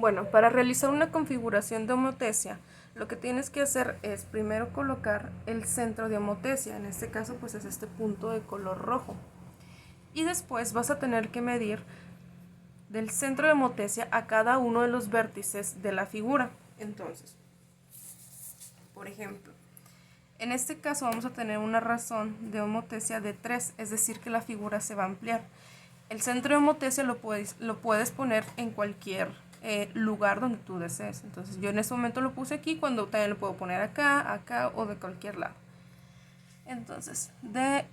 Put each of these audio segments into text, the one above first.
Bueno, para realizar una configuración de homotesia, lo que tienes que hacer es primero colocar el centro de homotesia, en este caso pues es este punto de color rojo. Y después vas a tener que medir del centro de homotesia a cada uno de los vértices de la figura. Entonces, por ejemplo, en este caso vamos a tener una razón de homotesia de 3, es decir que la figura se va a ampliar. El centro de homotesia lo puedes poner en cualquier lugar donde tú desees. Entonces yo en este momento lo puse aquí, cuando también lo puedo poner acá, acá o de cualquier lado. Entonces, del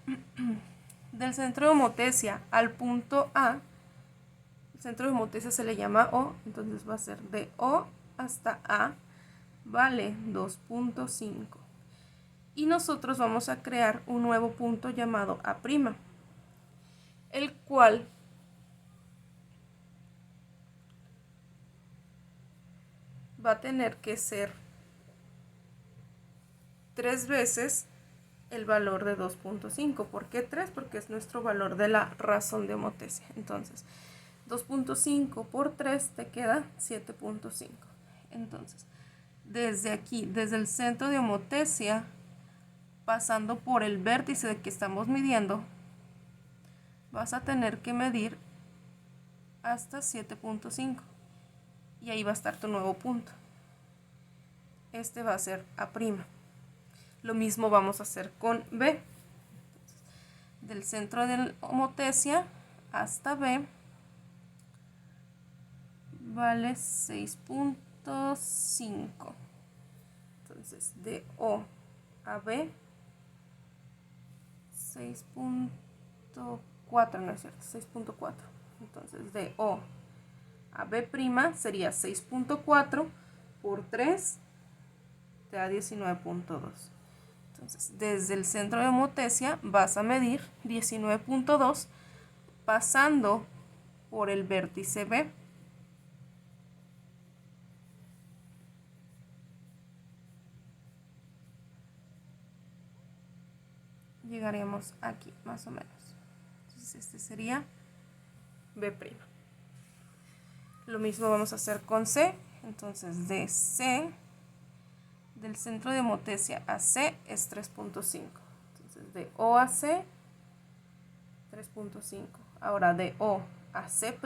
centro de homotesia al punto A, el centro de homotesia se le ''O'', entonces va a ser de O hasta A, vale 2.5. Y nosotros vamos a crear un nuevo punto llamado A', el cual va a tener que ser 3 veces el valor de 2.5. ¿Por qué 3? Porque es nuestro valor de la razón de homotesia. Entonces, 2.5 por 3 te queda 7.5. Entonces, desde aquí, desde el centro de homotesia, pasando por el vértice que estamos midiendo, vas a tener que medir hasta 7.5. Y ahí va a estar tu nuevo punto. Este va a ser A'. Lo mismo vamos a hacer con B. Del centro de homotesia hasta B vale 6.5. Entonces, de O a B, 6.4, no es cierto, 6.4. Entonces, de O a B' sería 6.4 por 3, te da 19.2. Entonces, desde el centro de homotesia vas a medir 19.2 pasando por el vértice B. Llegaremos aquí, más o menos. Entonces, este sería B'. Lo mismo vamos a hacer con C. Entonces, de C, del centro de homotesia a C es 3.5. Entonces, de O a C, 3.5. Ahora, de O a C'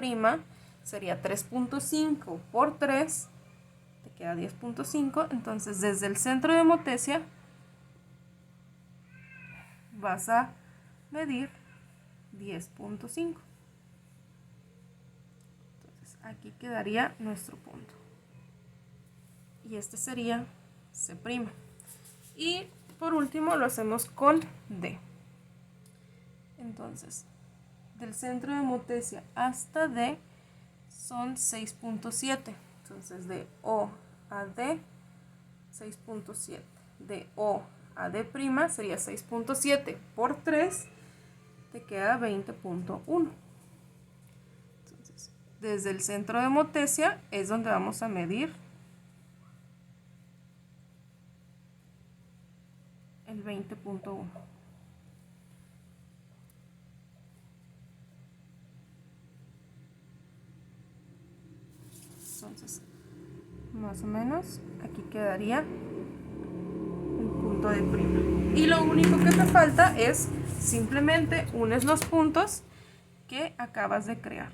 sería 3.5 por 3, te queda 10.5. Entonces, desde el centro de homotesia vas a medir 10.5. Entonces, aquí quedaría nuestro punto. Y este sería C'. Y por último lo hacemos con D. Entonces, del centro de homotesia hasta D son 6.7. Entonces, de O a D, 6.7. De O a D' sería 6.7 por 3, te queda 20.1. Entonces, desde el centro de homotesia es donde vamos a medir el 20.1. Entonces, más o menos aquí quedaría el punto de prima. Y lo único que te falta es simplemente unes los puntos que acabas de crear.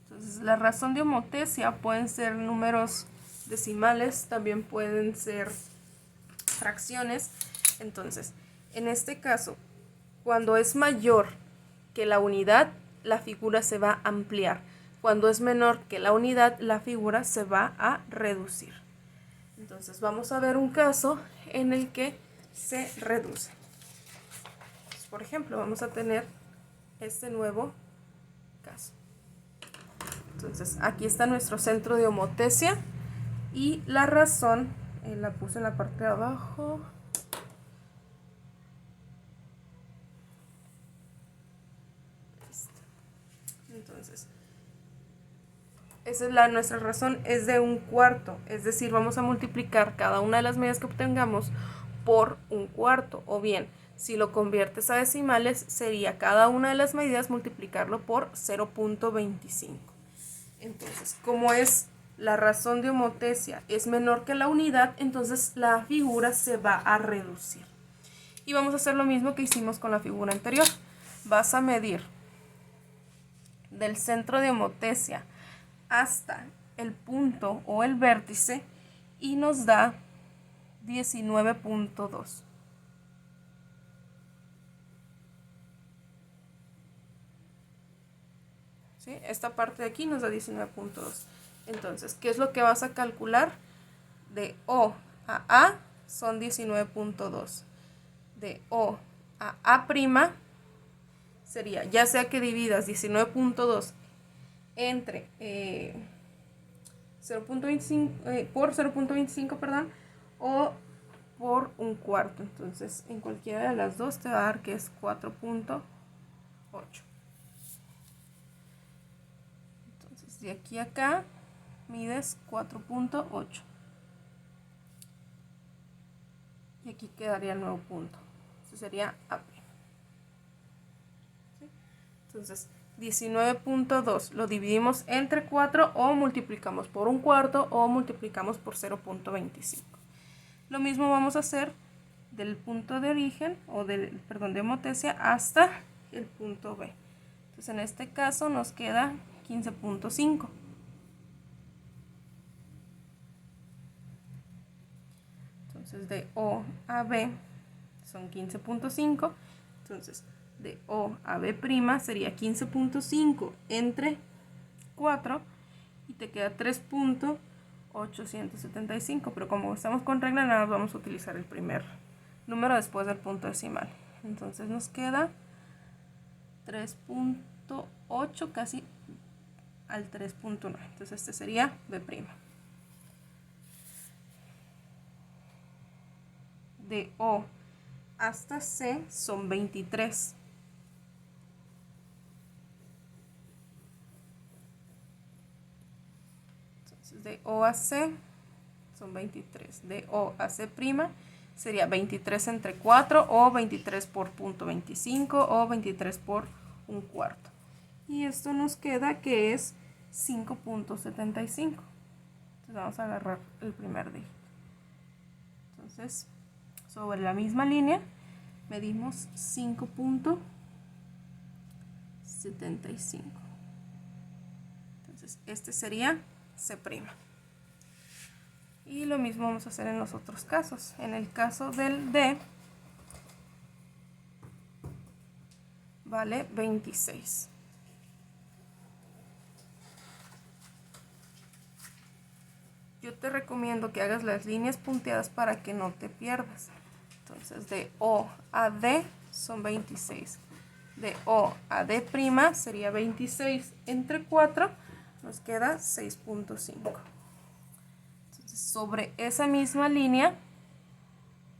Entonces, la razón de homotesia pueden ser números decimales, también pueden ser fracciones. Entonces, en este caso, cuando es mayor que la unidad, la figura se va a ampliar. Cuando es menor que la unidad, la figura se va a reducir. Entonces, vamos a ver un caso en el que se reduce. Entonces, por ejemplo, vamos a tener este nuevo caso. Entonces, aquí está nuestro centro de homotesia y la razón, la puse en la parte de abajo. Entonces, esa es nuestra razón, es de 1/4, es decir, vamos a multiplicar cada una de las medidas que obtengamos por 1/4, o bien, si lo conviertes a decimales, sería cada una de las medidas multiplicarlo por 0.25. Entonces, como es la razón de homotesia es menor que la unidad, entonces la figura se va a reducir. Y vamos a hacer lo mismo que hicimos con la figura anterior. Vas a medir del centro de homotesia hasta el punto o el vértice y nos da 19.2. ¿Sí? Esta parte de aquí nos da 19.2. Entonces, ¿qué es lo que vas a calcular? De O a A son 19.2. De O a A' sería, ya sea que dividas 19.2 entre 0.25 por 0.25, perdón, o por 1/4. Entonces, en cualquiera de las dos te va a dar que es 4.8. Entonces, de aquí a acá mides 4.8. Y aquí quedaría el nuevo punto. Eso sería AP. ¿Sí? Entonces, 19.2 lo dividimos entre 4 o multiplicamos por 1/4 o multiplicamos por 0.25. Lo mismo vamos a hacer del punto de origen o de homotesia hasta el punto B. Entonces, en este caso nos queda 15.5. Entonces, de O a B son 15.5. Entonces, de O a B' sería 15.5 entre 4 y te queda 3.875. Pero como estamos con regla, nada más vamos a utilizar el primer número después del punto decimal. Entonces nos queda 3.8 casi al 3.9. Entonces este sería B'. De O hasta C son 23. Entonces de O a C son 23. De O a C' sería 23 entre 4 o 23 por punto 25 o 23 por 1/4. Y esto nos queda que es 5.75. Entonces vamos a agarrar el primer dígito. Entonces, sobre la misma línea medimos 5.75. Entonces, este sería C'. Y lo mismo vamos a hacer en los otros casos. En el caso del D, vale 26. Yo te recomiendo que hagas las líneas punteadas para que no te pierdas. Entonces, de O a D son 26. De O a D' sería 26 entre 4, nos queda 6.5. Entonces, sobre esa misma línea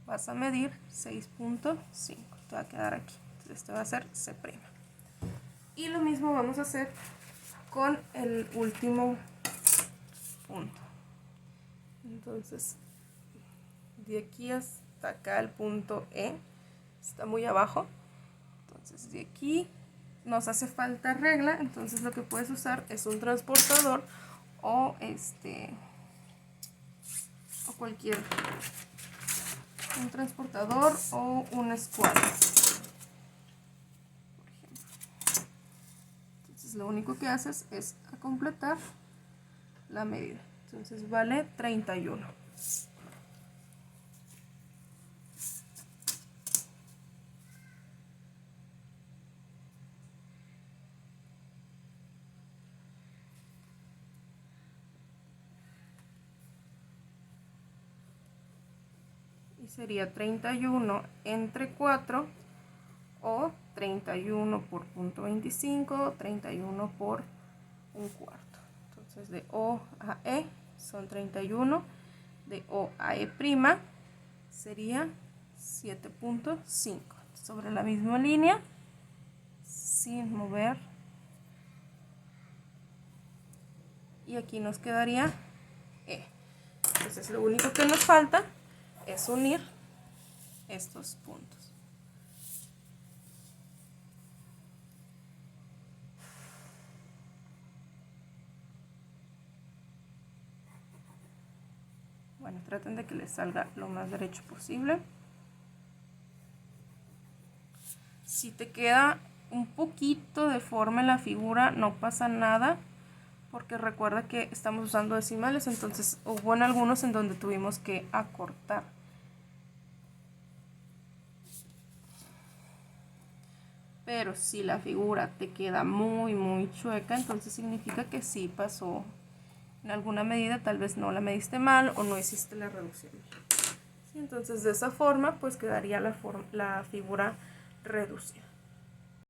vas a medir 6.5. Te va a quedar aquí. Entonces, este va a ser C'. Y lo mismo vamos a hacer con el último punto. Entonces, de aquí hasta acá el punto E está muy abajo. Entonces, de aquí nos hace falta regla. Entonces, lo que puedes usar es un transportador o o cualquier un transportador o una escuadra, por ejemplo. Entonces, lo único que haces es completar la medida. Entonces vale 31. Y sería 31 entre 4 o 31 por punto 25, 31 por 1/4. Entonces de O a E son 31, de O a E' sería 7.5. Sobre la misma línea, sin mover. Y aquí nos quedaría E. Entonces lo único que nos falta es unir estos puntos. Bueno, traten de que les salga lo más derecho posible. Si te queda un poquito de forma en la figura, no pasa nada, porque recuerda que estamos usando decimales, entonces hubo en algunos en donde tuvimos que acortar. Pero si la figura te queda muy chueca, entonces significa que sí pasó en alguna medida, tal vez no la mediste mal o no hiciste la reducción. Sí, entonces de esa forma pues quedaría la figura reducida.